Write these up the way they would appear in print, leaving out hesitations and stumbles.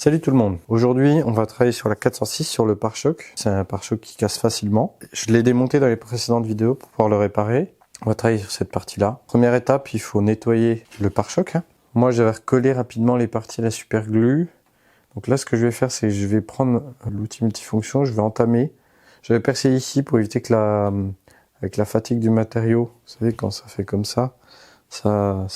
Salut tout le monde. Aujourd'hui, on va travailler sur la 406 sur le pare-choc. C'est un pare-choc qui casse facilement. Je l'ai démonté dans les précédentes vidéos pour pouvoir le réparer. On va travailler sur cette partie-là. Première étape, il faut nettoyer le pare-choc. Moi, j'avais recollé rapidement les parties à la super glue. Donc là, ce que je vais faire, c'est que je vais prendre l'outil multifonction, je vais entamer. J'avais percé ici pour éviter que avec la fatigue du matériau, vous savez, quand ça fait comme ça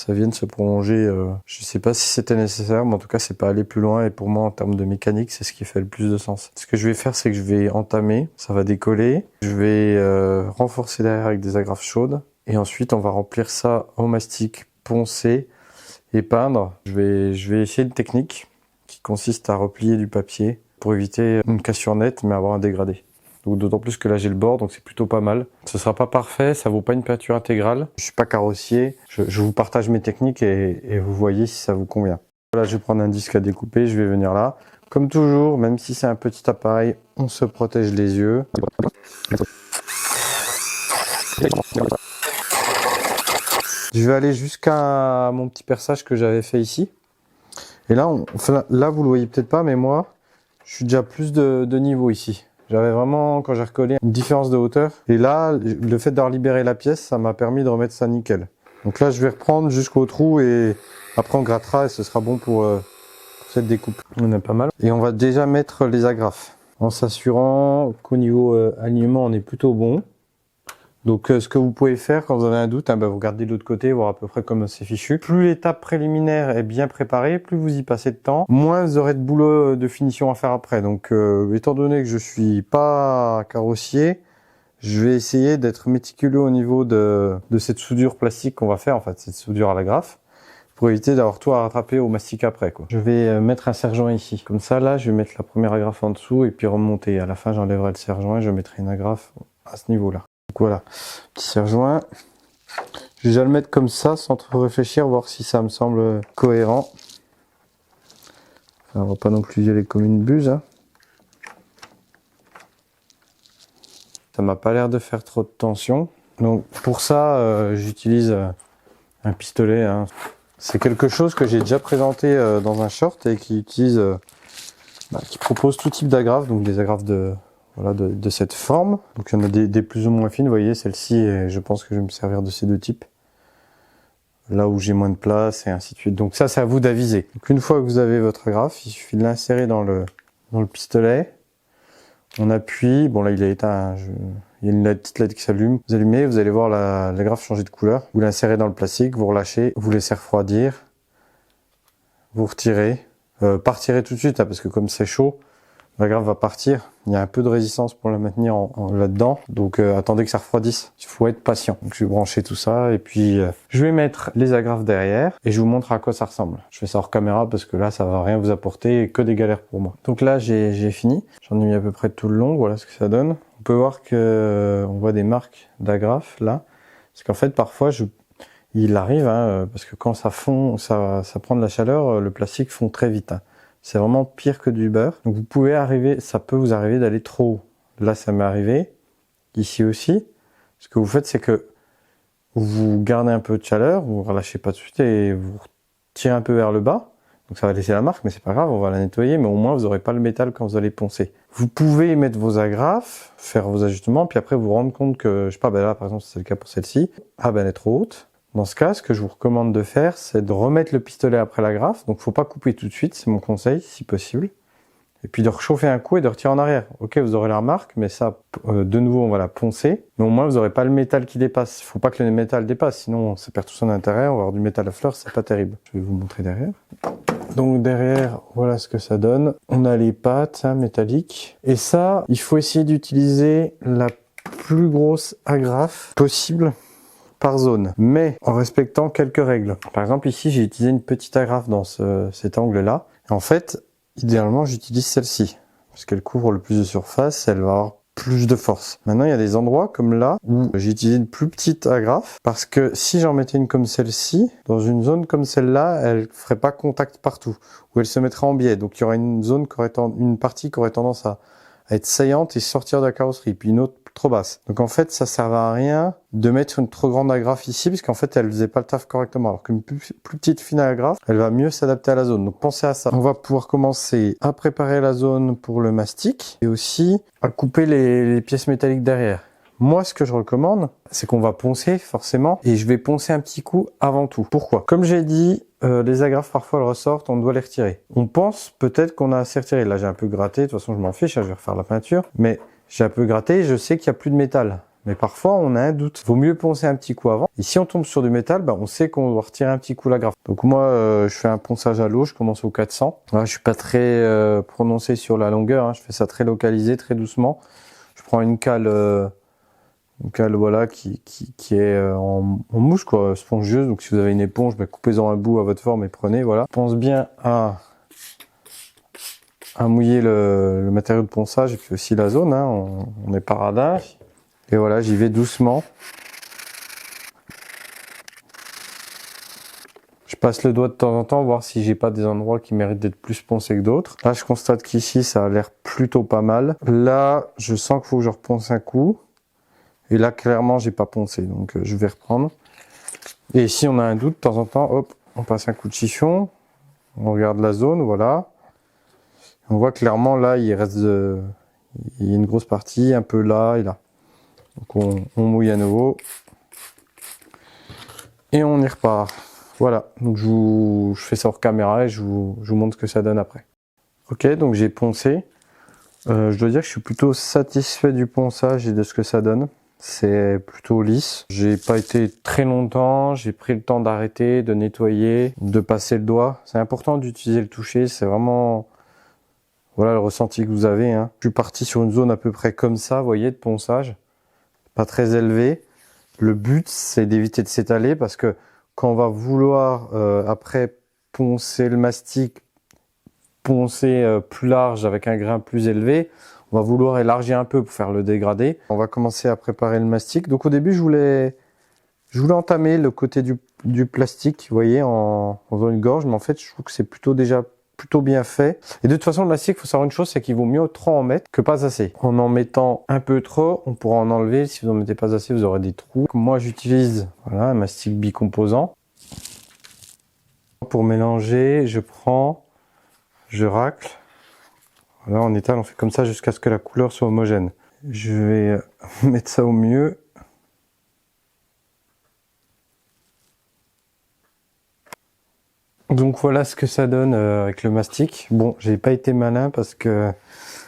vienne se prolonger. Je sais pas si c'était nécessaire, mais en tout cas, c'est pas aller plus loin. Et pour moi, en termes de mécanique, c'est ce qui fait le plus de sens. Ce que je vais faire, c'est que je vais entamer, ça va décoller. Je vais renforcer derrière avec des agrafes chaudes. Et ensuite, on va remplir ça au mastic, poncer et peindre. Je vais essayer une technique qui consiste à replier du papier pour éviter une cassure nette, mais avoir un dégradé. D'autant plus que là j'ai le bord, donc c'est plutôt pas mal. Ce sera pas parfait, ça vaut pas une peinture intégrale. Je suis pas carrossier, je vous partage mes techniques et vous voyez si ça vous convient. Voilà, je vais prendre un disque à découper, je vais venir là. Comme toujours, même si c'est un petit appareil, on se protège les yeux. Je vais aller jusqu'à mon petit perçage que j'avais fait ici. Et là, là vous le voyez peut-être pas, mais moi, je suis déjà plus de niveau ici. J'avais vraiment, quand j'ai recollé, une différence de hauteur. Et là, le fait d'avoir libéré la pièce, ça m'a permis de remettre ça nickel. Donc là, je vais reprendre jusqu'au trou et après on grattera et ce sera bon pour cette découpe. On a pas mal. Et on va déjà mettre les agrafes en s'assurant qu'au niveau alignement, on est plutôt bon. Donc ce que vous pouvez faire quand vous avez un doute, vous regardez de l'autre côté, voir à peu près comme c'est fichu. Plus l'étape préliminaire est bien préparée, plus vous y passez de temps, moins vous aurez de boulot de finition à faire après. Donc étant donné que je suis pas carrossier, je vais essayer d'être méticuleux au niveau de cette soudure plastique qu'on va faire, en fait, cette soudure à l'agrafe, pour éviter d'avoir tout à rattraper au mastic après, quoi. Je vais mettre un serre-joint ici. Comme ça, là, je vais mettre la première agrafe en dessous et puis remonter. À la fin, j'enlèverai le serre-joint et je mettrai une agrafe à ce niveau-là. Donc voilà, petit serre-joint. Je vais déjà le mettre comme ça sans trop réfléchir, voir si ça me semble cohérent. Enfin, on va pas non plus y aller comme une buse. Ça m'a pas l'air de faire trop de tension. Donc pour ça, j'utilise un pistolet. C'est quelque chose que j'ai déjà présenté dans un short et qui utilise, qui propose tout type d'agrafes, donc des agrafes de cette forme. Donc il y en a des plus ou moins fines, vous voyez, celle-ci, je pense que je vais me servir de ces deux types. Là où j'ai moins de place et ainsi de suite. Donc ça, c'est à vous d'aviser. Donc une fois que vous avez votre agrafe, il suffit de l'insérer dans le pistolet. On appuie, bon là il est éteint, il y a une petite LED qui s'allume. Vous allumez, vous allez voir l'agrafe changer de couleur. Vous l'insérez dans le plastique, vous relâchez, vous laissez refroidir. Vous retirez. Pas retirer tout de suite, parce que comme c'est chaud, l'agrafe va partir. Il y a un peu de résistance pour la maintenir là-dedans. Donc attendez que ça refroidisse. Il faut être patient. Donc je vais brancher tout ça et puis je vais mettre les agrafes derrière et je vous montre à quoi ça ressemble. Je fais ça hors caméra parce que là ça va rien vous apporter et que des galères pour moi. Donc là j'ai fini. J'en ai mis à peu près tout le long. Voilà ce que ça donne. On peut voir que on voit des marques d'agrafes là. Parce qu'en fait parfois il arrive parce que quand ça fond, ça prend de la chaleur, le plastique fond très vite. C'est vraiment pire que du beurre. Donc vous pouvez arriver, ça peut vous arriver d'aller trop haut. Là, ça m'est arrivé. Ici aussi. Ce que vous faites, c'est que vous gardez un peu de chaleur, vous ne relâchez pas tout de suite et vous tirez un peu vers le bas. Donc ça va laisser la marque, mais c'est pas grave, on va la nettoyer, mais au moins vous n'aurez pas le métal quand vous allez poncer. Vous pouvez mettre vos agrafes, faire vos ajustements, puis après vous rendre compte que, je sais pas, là par exemple c'est le cas pour celle-ci, elle est trop haute. Dans ce cas, ce que je vous recommande de faire, c'est de remettre le pistolet après l'agrafe. Donc, faut pas couper tout de suite, c'est mon conseil, si possible. Et puis de réchauffer un coup et de retirer en arrière. Ok, vous aurez la remarque, mais ça, de nouveau, on va la poncer. Mais au moins, vous n'aurez pas le métal qui dépasse. Il faut pas que le métal dépasse, sinon ça perd tout son intérêt. On va avoir du métal à fleurs, c'est pas terrible. Je vais vous montrer derrière. Donc derrière, voilà ce que ça donne. On a les pattes métalliques. Et ça, il faut essayer d'utiliser la plus grosse agrafe possible par zone, mais en respectant quelques règles. Par exemple, ici, j'ai utilisé une petite agrafe dans cet angle-là. En fait, idéalement, j'utilise celle-ci, parce qu'elle couvre le plus de surface, elle va avoir plus de force. Maintenant, il y a des endroits comme là, où j'ai utilisé une plus petite agrafe, parce que si j'en mettais une comme celle-ci, dans une zone comme celle-là, elle ferait pas contact partout, ou elle se mettrait en biais. Donc, il y aurait une zone une partie qui aurait tendance à être saillante et sortir de la carrosserie, puis une autre trop basse. Donc en fait, ça servait à rien de mettre une trop grande agrafe ici, parce qu'en fait, elle faisait pas le taf correctement. Alors qu'une plus petite fine agrafe, elle va mieux s'adapter à la zone. Donc pensez à ça. On va pouvoir commencer à préparer la zone pour le mastic et aussi à couper les pièces métalliques derrière. Moi, ce que je recommande, c'est qu'on va poncer forcément, et je vais poncer un petit coup avant tout. Pourquoi? Comme j'ai dit, les agrafes parfois elles ressortent, on doit les retirer. On pense peut-être qu'on a assez retiré. Là, j'ai un peu gratté. De toute façon, je m'en fiche, hein, je vais refaire la peinture. Mais j'ai un peu gratté, je sais qu'il n'y a plus de métal. Mais parfois, on a un doute. Vaut mieux poncer un petit coup avant. Et si on tombe sur du métal, on sait qu'on doit retirer un petit coup l'agrafe. Donc moi, je fais un ponçage à l'eau. Je commence au 400. Là, je suis pas très prononcé sur la longueur. Hein. Je fais ça très localisé, très doucement. Je prends une cale voilà qui est en mousse quoi, spongieuse. Donc si vous avez une éponge, coupez-en un bout à votre forme et prenez. Voilà. Je pense bien à mouiller le matériau de ponçage et puis aussi la zone. Hein. On est pas radin. Et voilà, j'y vais doucement. Je passe le doigt de temps en temps, voir si j'ai pas des endroits qui méritent d'être plus poncés que d'autres. Là, je constate qu'ici, ça a l'air plutôt pas mal. Là, je sens qu'il faut que je reponce un coup. Et là, clairement, j'ai pas poncé, donc je vais reprendre. Et si on a un doute, de temps en temps, hop, on passe un coup de chiffon. On regarde la zone, voilà. On voit clairement, là, il reste il y a une grosse partie, un peu là et là. Donc on mouille à nouveau. Et on y repart. Voilà, donc je fais ça hors caméra et je vous montre ce que ça donne après. Ok, donc j'ai poncé. Je dois dire que je suis plutôt satisfait du ponçage et de ce que ça donne. C'est plutôt lisse. J'ai pas été très longtemps, j'ai pris le temps d'arrêter, de nettoyer, de passer le doigt. C'est important d'utiliser le toucher, c'est vraiment voilà le ressenti que vous avez. Hein. Je suis parti sur une zone à peu près comme ça, vous voyez, de ponçage, pas très élevé. Le but, c'est d'éviter de s'étaler parce que quand on va vouloir après poncer le mastic, poncer plus large avec un grain plus élevé, on va vouloir élargir un peu pour faire le dégradé. On va commencer à préparer le mastic. Donc au début, je voulais entamer le côté du plastique, vous voyez, en faisant une gorge. Mais en fait, je trouve que c'est plutôt bien fait. Et de toute façon, le mastic, il faut savoir une chose, c'est qu'il vaut mieux trop en mettre que pas assez. En mettant un peu trop, on pourra en enlever. Si vous en mettez pas assez, vous aurez des trous. Moi, j'utilise voilà, un mastic bicomposant. Pour mélanger, je racle. Voilà, on étale, on fait comme ça jusqu'à ce que la couleur soit homogène. Je vais mettre ça au mieux. Donc voilà ce que ça donne avec le mastic. Bon, j'ai pas été malin parce que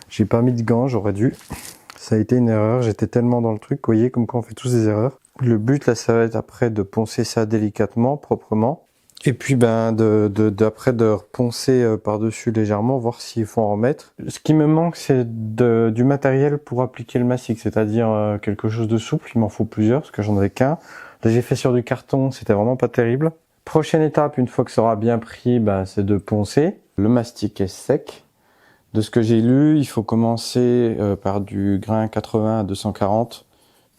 j'ai pas mis de gants, j'aurais dû. Ça a été une erreur, j'étais tellement dans le truc, vous voyez, comme quand on fait tous des erreurs. Le but là, ça va être après de poncer ça délicatement, proprement. Et puis d'après de reponcer par-dessus légèrement, voir s'il faut en remettre. Ce qui me manque, c'est du matériel pour appliquer le mastic, c'est-à-dire quelque chose de souple. Il m'en faut plusieurs, parce que j'en avais qu'un. Là, j'ai fait sur du carton, c'était vraiment pas terrible. Prochaine étape, une fois que ça aura bien pris, c'est de poncer. Le mastic est sec. De ce que j'ai lu, il faut commencer par du grain 80 à 240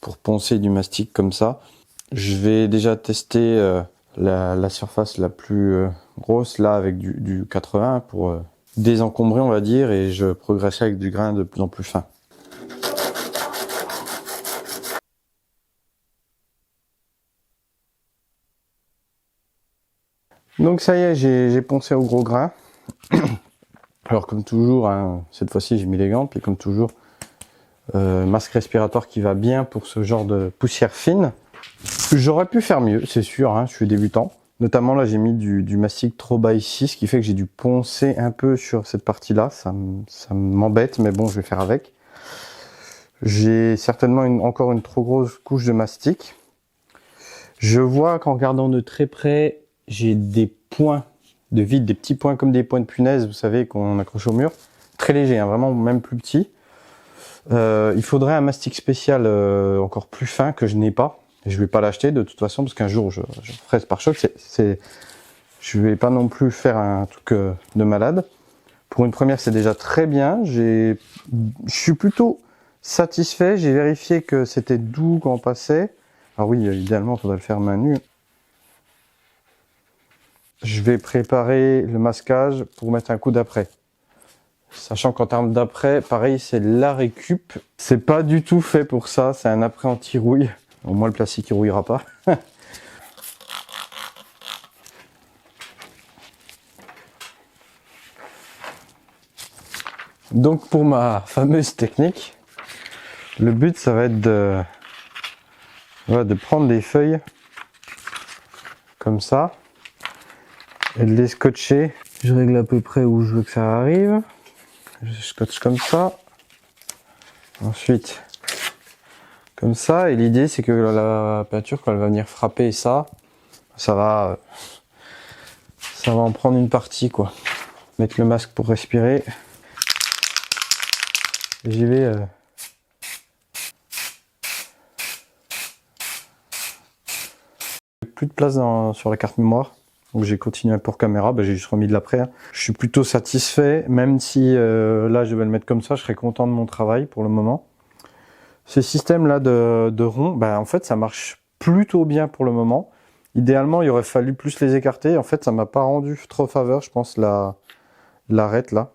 pour poncer du mastic comme ça. Je vais déjà tester la surface la plus grosse là avec du 80 pour désencombrer on va dire, et je progresserai avec du grain de plus en plus fin. Donc ça y est, j'ai poncé au gros grain. Alors comme toujours, hein, cette fois-ci j'ai mis les gants, puis comme toujours, masque respiratoire qui va bien pour ce genre de poussière fine. J'aurais pu faire mieux, c'est sûr, hein, je suis débutant. Notamment là j'ai mis du mastic trop bas ici, ce qui fait que j'ai dû poncer un peu sur cette partie-là. Ça m'embête, mais bon, je vais faire avec. J'ai certainement encore une trop grosse couche de mastic. Je vois qu'en regardant de très près, j'ai des points de vide, des petits points comme des points de punaise, vous savez, qu'on accroche au mur. Très léger, hein, vraiment même plus petit. Il faudrait un mastic spécial encore plus fin que je n'ai pas. Je vais pas l'acheter de toute façon parce qu'un jour je ferai ce pare-choc. Je vais pas non plus faire un truc de malade. Pour une première, c'est déjà très bien. Je suis plutôt satisfait. J'ai vérifié que c'était doux quand on passait. Alors oui, idéalement, il faudrait le faire main nue. Je vais préparer le masquage pour mettre un coup d'après. Sachant qu'en termes d'après, pareil, c'est la récup. C'est pas du tout fait pour ça, c'est un après anti-rouille. Au moins le plastique il rouillera pas. Donc pour ma fameuse technique, le but ça va être de prendre des feuilles comme ça et de les scotcher. Je règle à peu près où je veux que ça arrive. Je scotche comme ça. Ensuite, comme ça. Et l'idée c'est que la peinture, quand elle va venir frapper ça va en prendre une partie quoi. Mettre le masque pour respirer. J'y vais. Plus de place sur la carte mémoire. Donc j'ai continué pour caméra, j'ai juste remis de l'après. Je suis plutôt satisfait, même si là je vais le mettre comme ça, je serais content de mon travail pour le moment. Ce système là de rond, en fait ça marche plutôt bien pour le moment. Idéalement il aurait fallu plus les écarter, en fait ça m'a pas rendu trop faveur, je pense, l'arête là.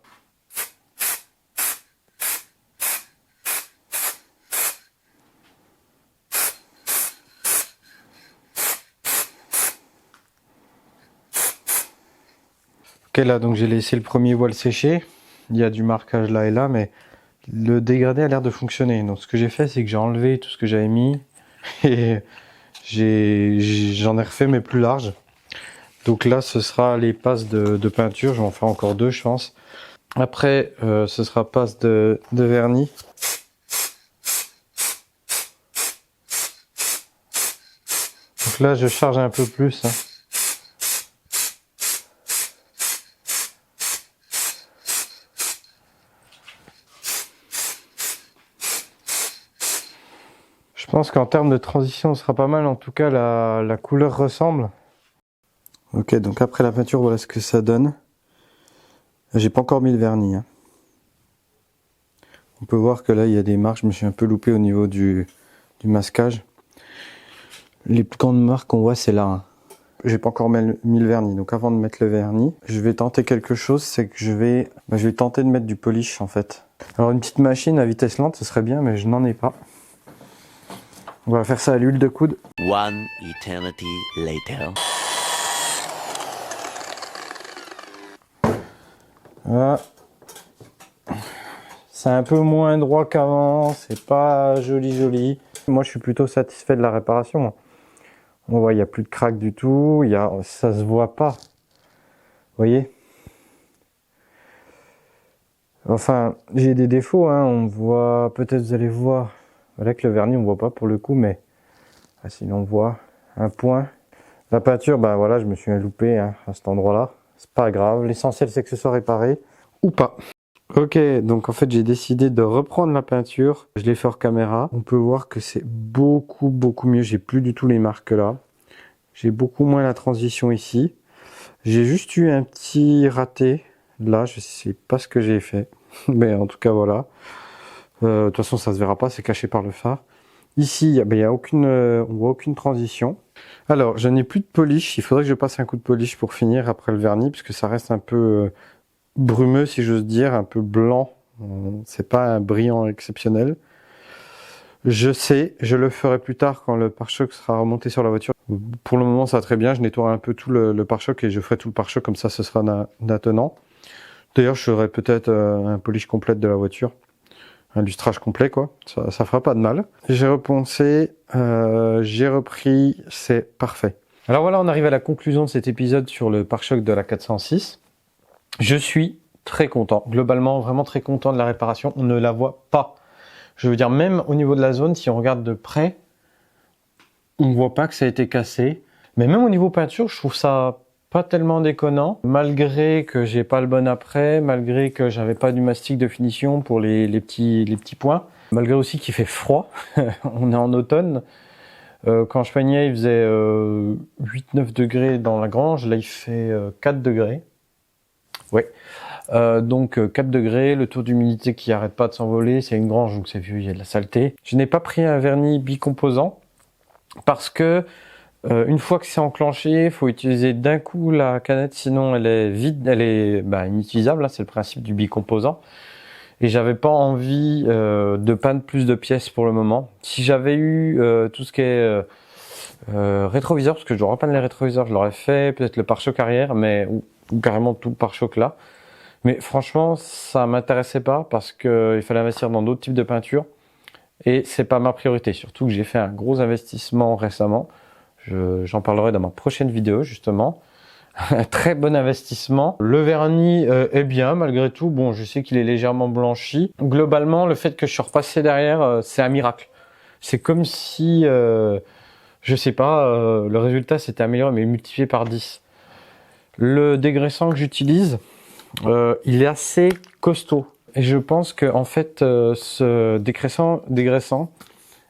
Ok, là donc j'ai laissé le premier voile sécher. Il y a du marquage là et là, mais le dégradé a l'air de fonctionner. Donc ce que j'ai fait, c'est que j'ai enlevé tout ce que j'avais mis et j'en ai refait mais plus large. Donc là ce sera les passes de peinture, je vais en faire encore 2 je pense. Après ce sera passe de vernis. Donc là je charge un peu plus. Je pense qu'en termes de transition, ce sera pas mal. En tout cas, la couleur ressemble. Ok, donc après la peinture, voilà ce que ça donne. J'ai pas encore mis le vernis. On peut voir que là, il y a des marques. Je me suis un peu loupé au niveau du masquage. Les plus grandes marques qu'on voit, c'est là. J'ai pas encore mis le vernis. Donc avant de mettre le vernis, je vais tenter quelque chose. C'est que je vais tenter de mettre du polish en fait. Alors une petite machine à vitesse lente, ce serait bien, mais je n'en ai pas. On va faire ça à l'huile de coude. One eternity later. Voilà. C'est un peu moins droit qu'avant, c'est pas joli. Moi je suis plutôt satisfait de la réparation. On voit, il n'y a plus de craque du tout, ça se voit pas. Vous voyez? Enfin, j'ai des défauts, on voit, peut-être vous allez voir, avec le vernis on voit pas pour le coup, mais sinon on voit un point. La peinture, voilà, je me suis loupé à cet endroit-là. C'est pas grave, l'essentiel c'est que ce soit réparé ou pas. Ok, donc en fait j'ai décidé de reprendre la peinture. Je l'ai fait hors caméra. On peut voir que c'est beaucoup mieux. J'ai plus du tout les marques là. J'ai beaucoup moins la transition ici. J'ai juste eu un petit raté là. Je sais pas ce que j'ai fait, mais en tout cas voilà. De toute façon ça se verra pas, c'est caché par le phare. Ici, il y a aucune, on voit aucune transition. Alors, je n'ai plus de polish. Il faudrait que je passe un coup de polish pour finir après le vernis, puisque ça reste un peu brumeux, si j'ose dire, un peu blanc. C'est pas un brillant exceptionnel. Je sais, je le ferai plus tard quand le pare-choc sera remonté sur la voiture. Pour le moment, ça va très bien. Je nettoie un peu tout le pare-choc et je ferai tout le pare-choc, comme ça, ce sera attenant. D'ailleurs, je ferai peut-être un polish complète de la voiture. Un lustrage complet quoi, ça fera pas de mal. J'ai reponcé, j'ai repris, c'est parfait. Alors voilà, on arrive à la conclusion de cet épisode sur le pare-choc de la 406. Je suis très content, globalement vraiment très content de la réparation, on ne la voit pas. Je veux dire, même au niveau de la zone, si on regarde de près, on ne voit pas que ça a été cassé. Mais même au niveau peinture, je trouve ça pas tellement déconnant, malgré que j'ai pas le bon après, malgré que j'avais pas du mastic de finition pour les petits points, malgré aussi qu'il fait froid, on est en automne. Quand je peignais, il faisait 8-9 degrés dans la grange, là il fait 4 degrés. Ouais. Donc 4 degrés, le taux d'humidité qui arrête pas de s'envoler, c'est une grange donc c'est vieux, il y a de la saleté. Je n'ai pas pris un vernis bicomposant parce que Une fois que c'est enclenché, il faut utiliser d'un coup la canette, sinon elle est vide, elle est inutilisable, hein, c'est le principe du bicomposant. Et j'avais pas envie de peindre plus de pièces pour le moment. Si j'avais eu tout ce qui est rétroviseur, parce que je dois repeindre les rétroviseurs, je l'aurais fait, peut-être le pare-choc arrière, mais ou carrément tout le pare-choc là. Mais franchement, ça m'intéressait pas parce que il fallait investir dans d'autres types de peintures et c'est pas ma priorité. Surtout que j'ai fait un gros investissement récemment. J'en parlerai dans ma prochaine vidéo justement. Un très bon investissement. Le vernis est bien malgré tout. Bon, je sais qu'il est légèrement blanchi. Globalement, le fait que je suis repassé derrière, c'est un miracle. C'est comme si, je sais pas, le résultat s'était amélioré mais multiplié par 10. Le dégraissant que j'utilise, il est assez costaud. Et je pense que en fait, ce dégraissant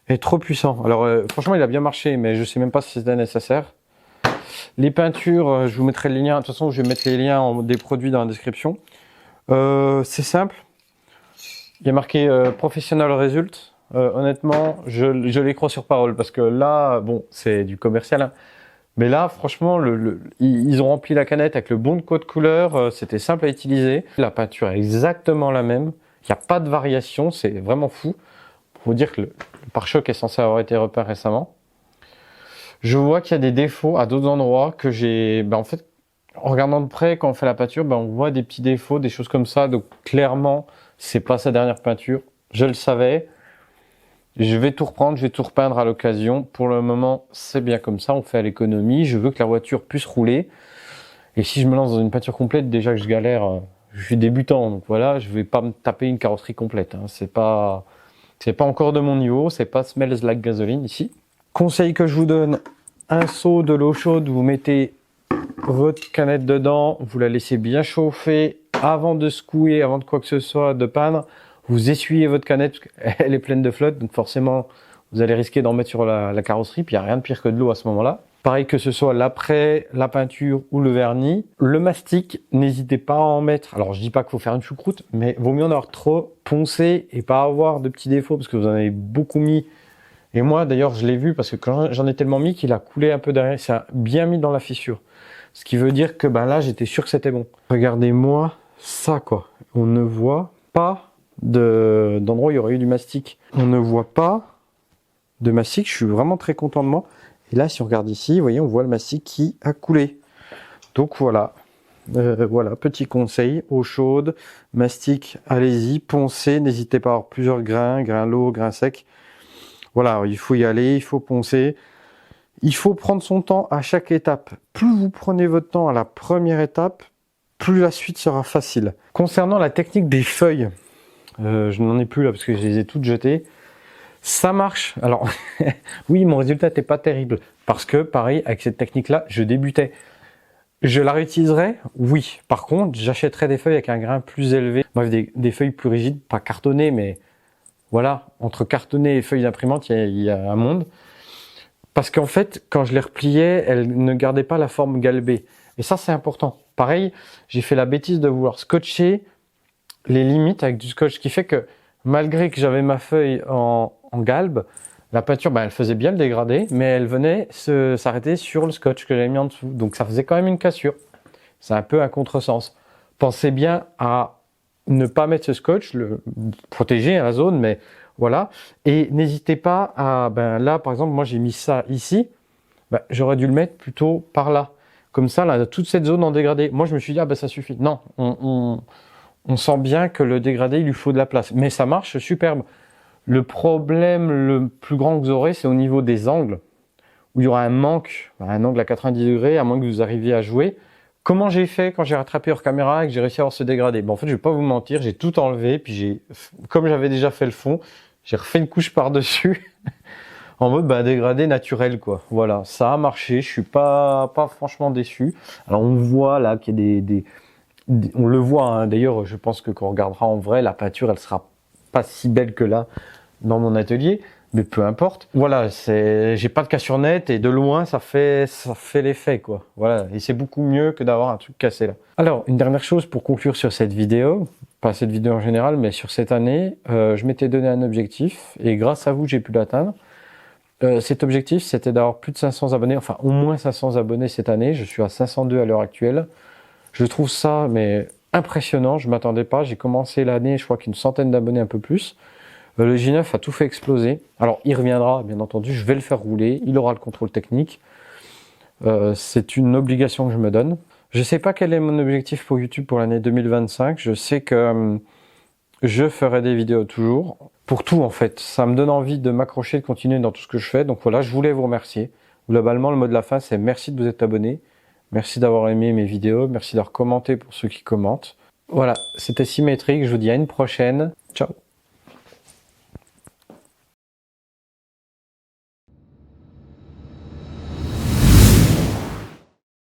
est trop puissant. Alors franchement, il a bien marché, mais je sais même pas si c'était nécessaire. Les peintures, je vous mettrai les liens. De toute façon, je vais mettre les liens des produits dans la description. C'est simple. Il y a marqué Professional Result. Honnêtement, je les crois sur parole parce que là, bon, c'est du commercial. Hein. Mais là, franchement, ils ont rempli la canette avec le bon code couleur. C'était simple à utiliser. La peinture est exactement la même. Il n'y a pas de variation. C'est vraiment fou. Pour vous dire que le pare-choc est censé avoir été repeint récemment. Je vois qu'il y a des défauts à d'autres endroits que j'ai... en fait, en regardant de près, quand on fait la peinture, on voit des petits défauts, des choses comme ça. Donc clairement, c'est pas sa dernière peinture. Je le savais. Je vais tout reprendre, je vais tout repeindre à l'occasion. Pour le moment, c'est bien comme ça, on fait à l'économie. Je veux que la voiture puisse rouler. Et si je me lance dans une peinture complète, déjà que je galère, je suis débutant. Donc voilà, je vais pas me taper une carrosserie complète. Hein. C'est pas encore de mon niveau, c'est pas Smells Like Gasoline ici. Conseil que je vous donne, un seau de l'eau chaude, vous mettez votre canette dedans, vous la laissez bien chauffer avant de secouer, avant de quoi que ce soit, de peindre. Vous essuyez votre canette, elle est pleine de flotte, donc forcément, vous allez risquer d'en mettre sur la carrosserie, puis il n'y a rien de pire que de l'eau à ce moment-là. Pareil que ce soit l'après, la peinture ou le vernis. Le mastic, n'hésitez pas à en mettre. Alors, je dis pas qu'il faut faire une choucroute, mais vaut mieux en avoir trop poncé et pas avoir de petits défauts, parce que vous en avez beaucoup mis. Et moi, d'ailleurs, je l'ai vu, parce que quand j'en ai tellement mis qu'il a coulé un peu derrière, ça a bien mis dans la fissure. Ce qui veut dire que là, j'étais sûr que c'était bon. Regardez-moi ça, quoi. On ne voit pas d'endroit où il y aurait eu du mastic. On ne voit pas de mastic, je suis vraiment très content de moi. Et là, si on regarde ici, vous voyez, on voit le mastic qui a coulé. Donc voilà, voilà, petit conseil, eau chaude, mastic, allez-y, poncez, n'hésitez pas à avoir plusieurs grains, grains lourds, grains secs. Voilà, il faut y aller, il faut poncer. Il faut prendre son temps à chaque étape. Plus vous prenez votre temps à la première étape, plus la suite sera facile. Concernant la technique des feuilles, je n'en ai plus là parce que je les ai toutes jetées. Ça marche. Alors, oui, mon résultat n'était pas terrible. Parce que, pareil, avec cette technique-là, je débutais. Je la réutiliserai? Oui. Par contre, j'achèterai des feuilles avec un grain plus élevé. Bref, des feuilles plus rigides, pas cartonnées, mais voilà, entre cartonnées et feuilles d'imprimante, il y a un monde. Parce qu'en fait, quand je les repliais, elles ne gardaient pas la forme galbée. Et ça, c'est important. Pareil, j'ai fait la bêtise de vouloir scotcher les limites avec du scotch, ce qui fait que malgré que j'avais ma feuille en galbe, la peinture, elle faisait bien le dégradé, mais elle venait s'arrêter sur le scotch que j'avais mis en dessous. Donc ça faisait quand même une cassure. C'est un peu un contresens. Pensez bien à ne pas mettre ce scotch, le protéger la zone, mais voilà. Et n'hésitez pas à, là par exemple, moi j'ai mis ça ici, j'aurais dû le mettre plutôt par là. Comme ça, là, toute cette zone en dégradé. Moi je me suis dit, ça suffit. Non, on sent bien que le dégradé, il lui faut de la place. Mais ça marche superbe. Le problème le plus grand que vous aurez, c'est au niveau des angles, où il y aura un manque, un angle à 90 degrés, à moins que vous arriviez à jouer. Comment j'ai fait quand j'ai rattrapé hors caméra et que j'ai réussi à avoir ce dégradé? En fait, je vais pas vous mentir, j'ai tout enlevé, puis comme j'avais déjà fait le fond, j'ai refait une couche par-dessus, en mode dégradé naturel, quoi. Voilà, ça a marché, je suis pas franchement déçu. Alors on voit là qu'il y a on le voit, hein. D'ailleurs, je pense que quand on regardera en vrai, la peinture, elle sera pas si belle que là dans mon atelier, mais peu importe. Voilà, j'ai pas de cassure nette et de loin, ça fait l'effet, quoi. Voilà, et c'est beaucoup mieux que d'avoir un truc cassé là. Alors, une dernière chose pour conclure sur cette vidéo, pas cette vidéo en général, mais sur cette année, je m'étais donné un objectif et grâce à vous, j'ai pu l'atteindre. Cet objectif, c'était d'avoir plus de 500 abonnés, enfin au moins 500 abonnés cette année. Je suis à 502 à l'heure actuelle. Je trouve ça mais impressionnant, je m'attendais pas. J'ai commencé l'année, je crois qu'une centaine d'abonnés, un peu plus. Le J9 a tout fait exploser. Alors il reviendra, bien entendu, je vais le faire rouler, il aura le contrôle technique. C'est une obligation que je me donne. Je sais pas quel est mon objectif pour YouTube pour l'année 2025. Je sais que je ferai des vidéos toujours. Pour tout en fait, ça me donne envie de m'accrocher, de continuer dans tout ce que je fais. Donc voilà, je voulais vous remercier. Globalement, le mot de la fin, c'est merci de vous être abonné. Merci d'avoir aimé mes vidéos. Merci d'avoir commenté pour ceux qui commentent. Voilà, c'était Symétrique. Je vous dis à une prochaine. Ciao.